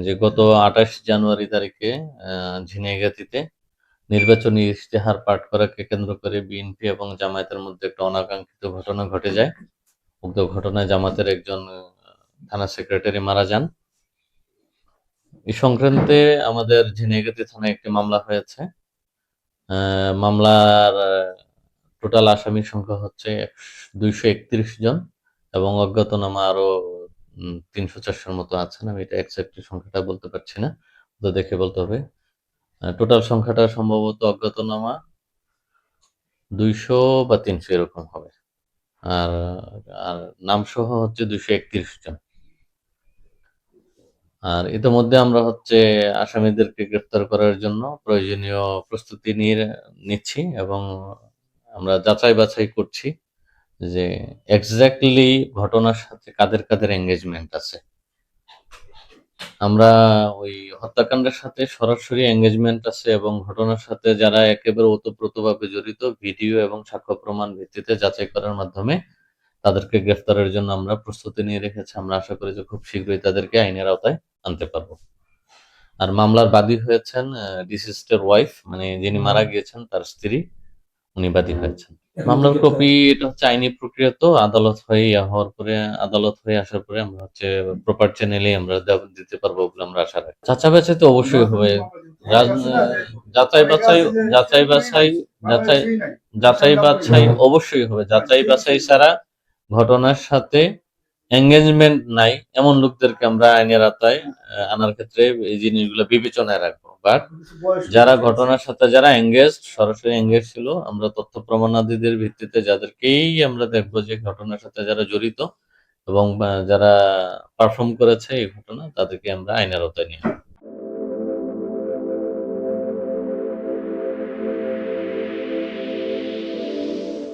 যে গত ২৮ জানুয়ারি তারিখে ঝিনাইগাতীতে নির্বাচনী ইশতেহার পাঠ করাকে কেন্দ্র করে বিএনপি এবং জামায়াতের মধ্যে একটা অনাকাঙ্ক্ষিত ঘটনা ঘটে যায়। উক্ত ঘটনায় জামায়াতের একজন থানা সেক্রেটারি মারা যান। এই সংক্রান্তে আমাদের ঝিনাইগাতী থানায় একটি মামলা হয়েছে। মামলার টোটাল আসামির সংখ্যা হচ্ছে ২৩১ জন এবং অজ্ঞাতনামা আরো ৩০০-৪০০ মতো আছেন। আমি এটা এক্সাক্টলি সংখ্যাটা বলতে পারছি না, তো দেখে বলতে হবে। টোটাল সংখ্যাটা সম্ভবত অজ্ঞাতনামা ২০০ বা ৩০০ এরকম হবে। আর আর নামসহ হচ্ছে ২৩১ জন। আর ইতোমধ্যে আমরা হচ্ছে আসামিদেরকে গ্রেফতার করার জন্য প্রয়োজনীয় প্রস্তুতি নিচ্ছি এবং আমরা যাচাই বাছাই করছি যে এক্সাক্টলি ঘটনার সাথে কাদের কাদের এঙ্গেজমেন্ট আছে। আমরা ওই হত্যাকাণ্ডের সাথে সরাসরি এঙ্গেজমেন্ট আছে এবং ঘটনার সাথে যারা একেবারে ওতপ্রোতভাবে জড়িত ভিডিও এবং সাক্ষ্য প্রমাণ ভিত্তিতে যাচাই করার মাধ্যমে তাদেরকে গ্রেফতারের জন্য আমরা প্রস্তুতি নিয়ে রেখেছি। আমরা আশা করি যে খুব শীঘ্রই তাদেরকে আইনের আওতায় আনতে পারবো। আর মামলার বাদী হয়েছেন ডিসিজড ওয়াইফ, মানে যিনি মারা গিয়েছেন তার স্ত্রী, উনি বাদী হয়েছেন। মামলার কপি এটা হচ্ছে আইনি প্রক্রিয়া, তো আদালত হয়ে হওয়ার পরে, আদালত হয়ে আসার পরে আমরা হচ্ছে প্রপার চ্যানেলে আমরা দিতে পারবো বলে আমরা আশা রাখি। যাচাই বাছাই তো অবশ্যই হবে। যাচাই বাছাই যাচাই বাছাই যাচাই যাচাই বাছাই অবশ্যই হবে। যাচাই বাছাই ছাড়া ঘটনার সাথে এঙ্গেজমেন্ট নাই এমন লোকদেরকে আমরা আইনের আওতায় আনার ক্ষেত্রে এই জিনিসগুলো বিবেচনায় রাখবো। বাট যারা ঘটনার সাথে যারা সরাসরি এঙ্গেজ ছিল, আমরা তথ্য প্রমাণাদিদের ভিত্তিতে যাদেরকেই আমরা দেখবো যে ঘটনার সাথে যারা জড়িত এবং যারা পারফর্ম করেছে এই ঘটনা, তাদেরকে আমরা আইনের আওতায় নিয়ে আসবো।